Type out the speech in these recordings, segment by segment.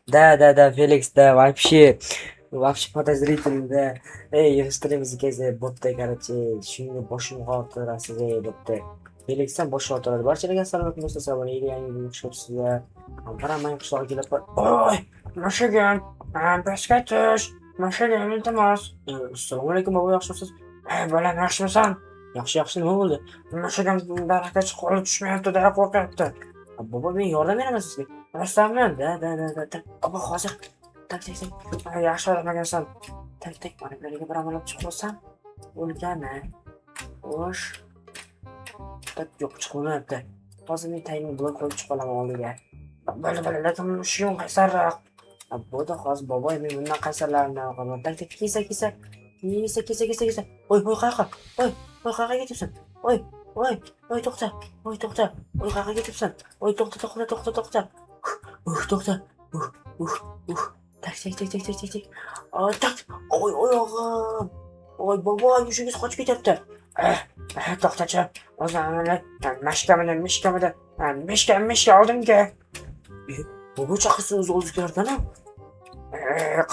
Да, Феликс, да, вообще подозрительно, да. Yig'ishtiramiz kezi, bo'pti, короче, shunga boshimni qotirasiz, bo'pti. Feliksdan bosh qotiradi. Barchalarga assalomu alaykum do'stlar, mana yangi video chiqibsizlar. Qaramang qishloqqa kelib qol. Oy, mashagan, pastga tush. Mashagan iltimos. Assalomu alaykum bobo, yaxshimisiz? Bolam, yaxshimisan? Yaxshi, nima bo'ldi? Mashagan daraxtga chiqib qolib tushmayapti-da, qo'rqyapti. Bobo, men yordam beraman sizga. Rostami? Da. Bobo, hozir. Tak. Yaxshi o'ylamagansan. Tak, mana bularga bir amalab chiqib olsam, o'lgani. Xo'sh. Tak, yo'q, chiqmayapti. Hozir men tayinni blok qo'yib chiqib olaman oldiga. Lekin shuyum qaysarroq. Bo'da hozir boboy men bundan qaysarlarni olaman. Tak, kesa. Oy, qayoqqa? Oy, qayoqqa ketyapsan? Oy, to'xta. Oy, qayoqqa ketyapsan? Oy, to'xta. To'xta. Tak. Oy, tak. Oy, oyog'im. Oy, boboy, yushingiz qochib ketyapti. To'xtachi. O'zimni mishka oldimga. Bobo chaqirsa o'zgardi-na.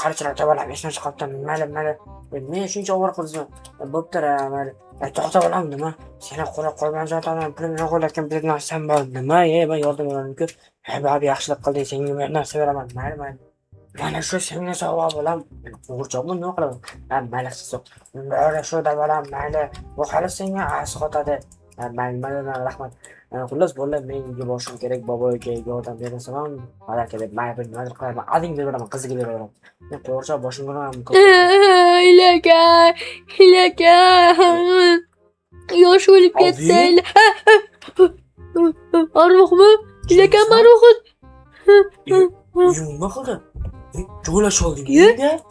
Qarichilar tavalab esdan chiqibdi. Mayli. Men shuncha ovora qildim. Bo'pti-ra, mayli. To'xta bolam nima? Seni qo'rab qolgan zotaman pulimni qo'llatgan bir narsam bor. Nima? Men yordam beraman-ku. Babi yaxshilik qilding, senga men narsa beraman. Mayli. Mana shu senga sovg'a bo'lam. O'g'irchoqni nima qilaman? Mayli siz. Mana shu da bolam, mayli. Bu hali senga asqotadi. Mayli, rahmat. Xullas bolalar menga boshim kerak, boboyga yordam berasan ham, baraka deb mayli qilaman. Ading beraman, qiziga beraman. Men qo'rqoq boshimga ham Ilaka. Yosh o'lib ketdi. Arvohmi? Ilaka marvoh. Nima qildi? Jo'lash olding.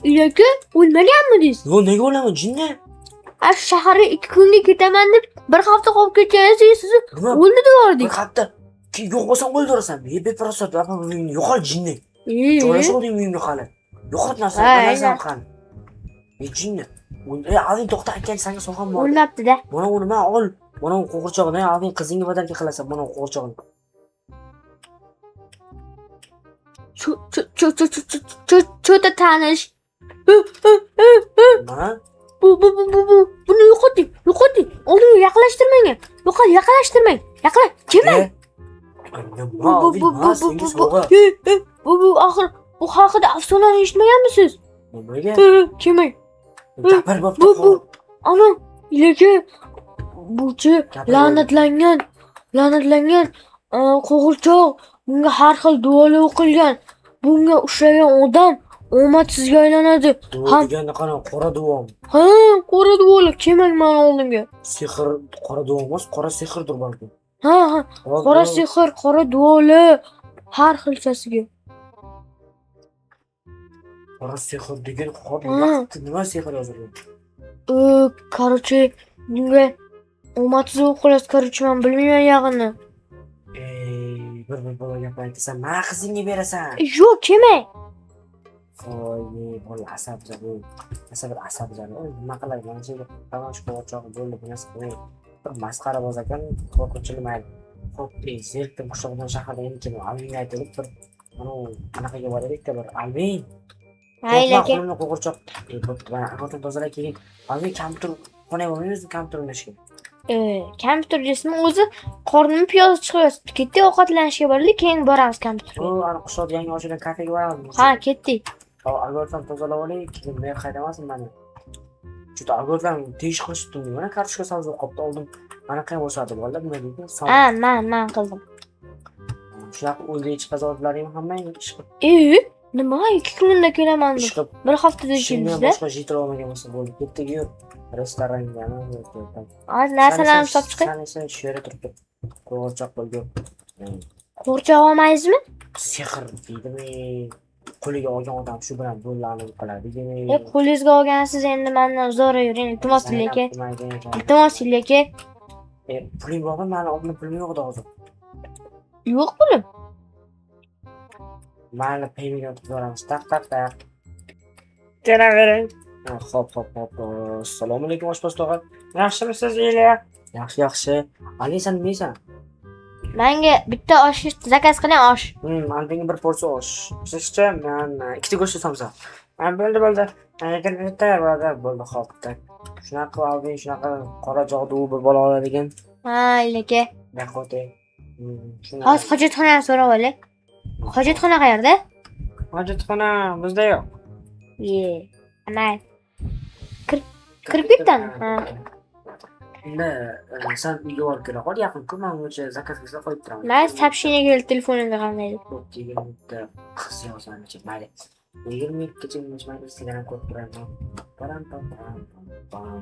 Ilaka o'lmaganmidingiz? Yo'q, nega o'laman, jinni? Shaharga 2 kunga ketaman deb bir hafta qolib ketgansiz, siz o'ldi devordik. Bir hafta. Yo'q bo'lsam o'ldirasan. Beparasot, yo'qol jinni. Jo'lash olding uyimga hali. Yo'qot narsa qani. Jinni. Ading to'xta aytgan senga sog'am bor. O'lmabdi-da. Mana uni men ol. Mana u qo'g'irchoqni ading qizingga badalga qilasan, mana u qo'g'irchoqni. Cho'ta tanish. Nima? Buni yo'qoting. Oldimga yaqinlashtirmang. Yaqinlashtirmang. Kelmang. Bu axir bu haqida afsonani eshitmaganmisiz? Nimaga? Kelmang. Gapir bo'pti. Ana, ilaka. Buchi la'natlangan qo'g'irchoq. Bunga har xil duolar o'qilgan. Bunga ushlagan odam omadsizga aylanadi. Duo deganda qana qora duom. Ha, qora duolar. Kelmang meni oldimga. Sehr, qora duo emas, qora sehrdir balki. Ha, qora sehr, qora duolar har xilchasiga. Qora sehr degan vaqtda nima sehr yozilgan? Короче, bunga omadsiz o'qilas, короче, men bilmayman yog'ini. Bir bola gap aytasan, mana qizingga berasan. Yo'q, kelmang. Voy, bola asabzar. Nima qilay, mana shu tamash qo'rqoq bo'ldi, bu narsa qilay. Bir masxara bo'z ekan, qo'rqinchlimaydi. Xo'p, zerikdim qishloqdan shaharga endi Alvinga aytib bir mana anaqaga boraylik-da bir Alvin. Aylaka. Qo'rqoq. Bo'pti, mana aqldan tozalab keling. Alvin kompyuter qonay bo'lmaymiz, kompyuter o'ynashga. Kompyuter desam o'zi qornim piyoz chiqyapti. Ketdik ovqatlanishga bordik, keyin boramiz kompyuterga. Ana qishloqda yangi ochilgan kafega boramiz. Ha, ketdik. Algoritm tozalab olaylik, keyin men haydamasin meni. Juda algoritm tegish qilishdi, mana kartoshka savzo qopda oldim. Mana qay bo'ladi, vallahi nima deydi? Ha, men qildim. Shunaqa o'yda chiqazorlaring hammang ish qilib. Nima 2 kunda kelaman deb. Bir haftada keldingizda. Boshqa yetir olmagan bo'lsa bo'ldi. Ketdik yo'q. Restoranga hozir narsalarni sotib chiqay. Sen esa shu yerda turib qo'rqoq bo'lgan. Qo'rqoq olmaysizmi? Sehr deydimi? Qo'liga olgan odam shu bilan bo'llarni qiladi. Qo'lingizga olgansiz endi mendan uzoq yuring. Iltimos ilaka. Puling bormi? Meni oldimda pulim yo'q edi hozir. Yo'q pulim. Mayli, paymentga o'tib boramiz. Tak. Kelavering. Xo'p. Assalomu alaykum oshpaz tog'a. Yaxshimisiz, Iliya? Yaxshi. Ali, sen neysan? Menga bitta osh zakaz qiling osh. Menga bir porsiya osh. Sizcha men ikkita go'sht samsa. Bo'ldi. Tayyor bo'ldi xo'p. Shunaqa oldim, shunaqa qora jog'du bir bola oladigan. Ha, aka. Naqote. Hozir hojatxonani so'rab olay. Hojatxona qayerda? Hojatxona bizda yo'q. Ye. Ana. Kirib ketdingmi? Ha. Sen uyga olib kela qol, yaqin-ku, men o'sha zakaz qilsa qo'yib turaman. Men сообщение keldi telefonimga qanday. 20 minutda qiz yozaman, mayli. 20 minutgacha men Instagram ko'rib turaman. Pam.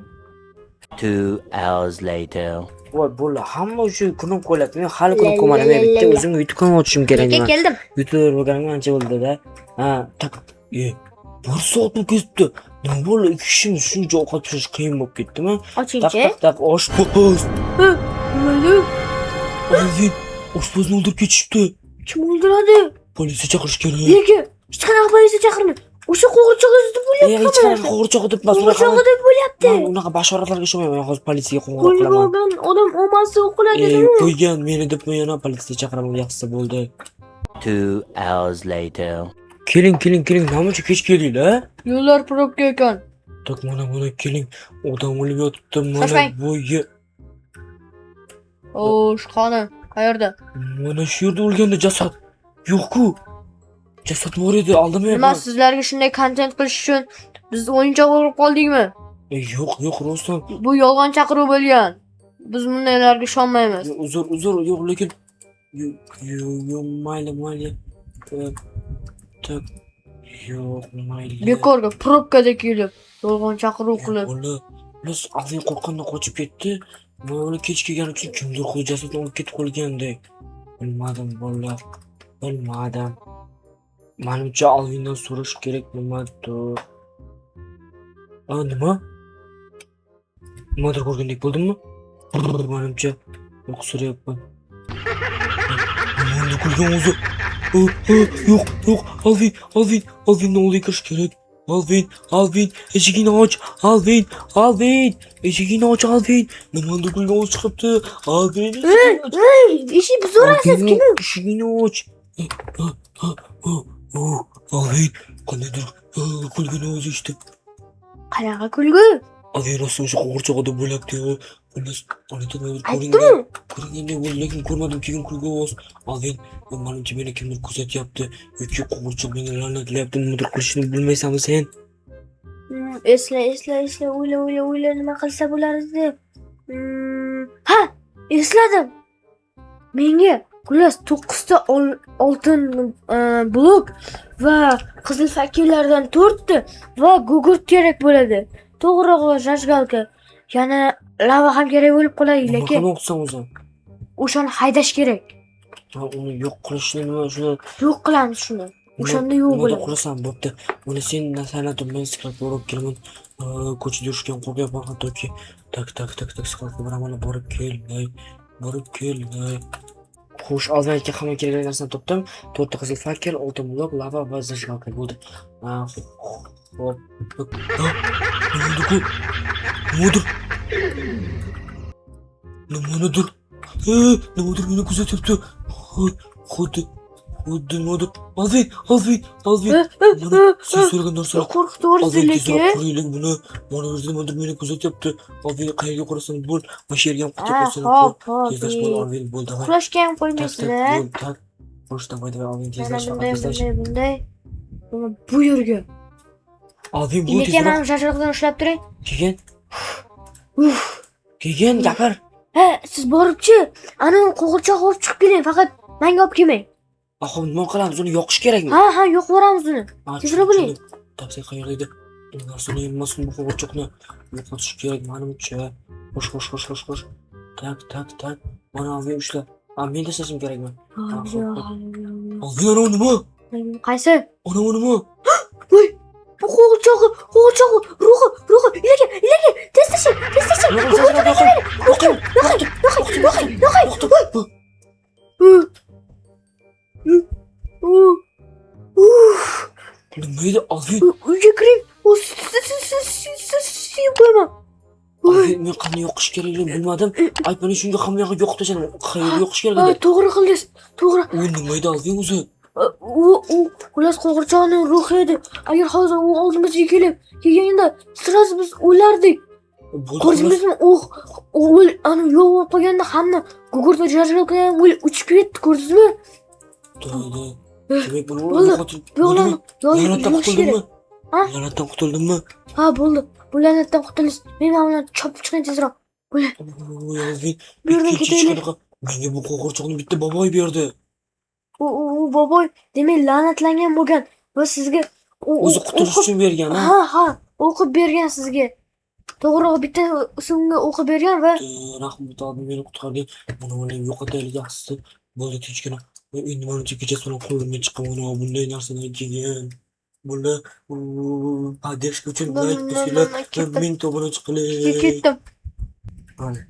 2 hours later. Voy, bo'ldi. Hamma shu kunim qo'yadi. Men hali kun ko'madim. Men bitta o'zim YouTube kanal ochishim kerak. Aka keldim. YouTube bo'lganimga ancha bo'ldi-da. Ha, tak. Bir soatni ketdi. Nima bo'ldi? Ikki kishimiz shuncha ovqat pishirish qiyin bo'lib ketdimi? Ochingchi. Tak, oshpaz. Nima? Oy, oshpazni o'ldirib ketishibdi. Kim o'ldiradi? Politsiya chaqirish kerak. Nega? Hech qanaqa politsiya chaqirma. O'sha qo'g'irchoq deb bo'lyapti. Hech qanaqa qo'g'irchoq deb emas. Qo'g'irchoq deb bo'lyapti. Men unaqa bashoratlarga ishonmayman. Hozir politsiyaga qo'ng'iroq Qo'lga qilaman. olgan odam omasi o'qiladimi? Qo'ygan meni deb men yana politsiya chaqiraman, yaxshisi bo'ldi. 2 hours later. Keling. Namuncha kech keldinglar? Yo'llar probka ekan. Tak, mana keling. Odam o'lib yotibdi. Mana Shoshmang. bo'yi. Oshxona qayerda? Mana shu yerda o'lganda jasad. Yo'q-ku. Jasad bor edi, aldamayapman. Nima sizlarga shunday kontent qilish uchun biz o'yinchoq bo'lib qoldikmi? Yo'q, rostdan. Bu yolg'on chaqiruv bo'lgan. Biz bundaylarga ishonmaymiz. Uzr, yo'q, lekin yo'q, mayli. Tak. Yo'q, mayli. Bekorga probkada kelib yolg'on chaqiruv qilib. Biz avval qo'rqqandan qochib ketdi. Men uni kech kelgani uchun kimdir xo'jasidni olib ketib qolgandek. Bilmadim, bolalar. Bilmadim. Menimcha Alvindan so'rash kerak, nimadir. Nima? Nimadir ko'rgandek bo'ldimmi? Menimcha yo'q, so'rayapman. Nimadir ko'rgan o'zi. Yo'q, Alvinni oldiga kirish kerak. Alvin, eshigini och. Alvin, eshigini och, Alvin. Nimadir ko'rgan o'zi chiqibdi. Alvin. Eshik buzorasiz kim? Eshigini och. Alvin, qandaydir kulgini o'zi ishdi. Qanaqa kulgu? Alvin rostdan o'sha qo'g'irchoq odam bo'lyapti. Xullas, onitani Aytdimi? ko'ringandek bo'ldi, lekin ko'rmadim keyin kulgu ovoz. Alvin, menimcha meni kimdir kuzatyapti yoki qo'g'irchoq meni la'natlayapti. Nimadir qilishni bilmaysanmi sen? Esla, o'yla, nima qilsa bo'lardi? Ha, esladim. Menga xullas 9 ta oltin blok va qizil fakirlardan 4 ta va gugurt kerak bo'ladi. To'g'rirog'i jajgalka. Yana lava ham kerak bo'lib qoladi, lekin nima qilsam o'zim? o'shani haydash kerak. Uni yo'q qilishni nima shuni Yo'q qilamiz shuni. O'shanda yo'q nima bo'ladi. qilasan, bo'pti. Uni sen nasanatib men siklab borib kelaman. Ko'chada yurishgan qo'rqyapman hattoki. Tak, siklab boraman, borib kel. Xo'sh, oldinga hamma kerak narsani topdim. 4 ta qizil fakir, oltin blok, lava va zajgalka bo'ldi. Hop. Nimadir meni kuzatyapti. Xuddi nimadir. Alvin. Sen so'ragan narsalar. Qo'rqitdi lekin. Qo'ylik buni. Mana nimadir meni kuzatyapti. Alvin qayerga qarasan bo'l. Mana shu yerga ham qutib qo'ysin. Hop. Tezlash bo'l, Alvin bo'ldi. Uxlashga ham qo'ymaysizlar. Tak. Boshdan foyda Alvin tezlash faqat tezlash. Bunday. Bu yerga. Alvin bu Lekin men jajliqdan ushlab turing. Keyin gapir. Ha, siz boribchi, ana qo'g'irchoq olib chiqib keling, faqat menga olib kelmang. Axir nima qilamiz? Uni yoqish kerakmi? Ha, yo'q boramiz uni. Tezroq bo'ling. Tavsiya qayerda edi? Narsani yemmasin bu qo'g'irchoqni. Yo'qotish kerak menimcha. Xo'sh. Tak. Mana Alvin ushla. Men tashlashim kerakmi? Alvin nima? Qaysi? Ana nima? Voy! Bu qo'g'irchoq, ruhi, ilaga, tez tashlang. Nima edi Alvin? Uyga kiring. Siz qo'yma. Men qanday yoqish kerakligini bilmadim. Aytmani shunga hammayoqqa yoqib tashladim. Qayerga yoqish kerak edi? To'g'ri qildingiz. To'g'ri. U nima edi alding o'zi? U xullas qo'g'irchoqning ruhi edi. Agar hozir u oldimizga kelib kelganida sirasi biz o'lardik. Ko'rdingizmi? Ana yo'q bo'lib qolganda hamma gugurtda jarjarib qolgan uchib ketdi, ko'rdingizmi? To'g'ri. Demak buni Bo'ldi. yo'qlan. Yo'q, La'natdan qutuldimmi? Ha? La'natdan qutuldimmi? Ha, bo'ldi. Bu la'natdan qutulasiz. Men mana bilan chopib chiqing tezroq. Bo'ldi. Bu yerdan ketaylik. Menga bu qo'g'irchoqni bitta boboy berdi. U boboy demak la'natlangan bo'lgan va sizga O'zi qutulish uchun bergan, ha? Ha, o'qib bergan sizga. To'g'ri, bitta unga o'qib bergan va Rahmat oldim, meni qutqarding. Mana yo'qotaylik yaxshisi. Bo'ldi, tinchgina. Endi menimcha kechasi bilan qo'limdan chiqqan mana bunday narsadan keyin. Buni podдержка uchun like bosinglar. Men to'g'ri chiqib ketdim. Mana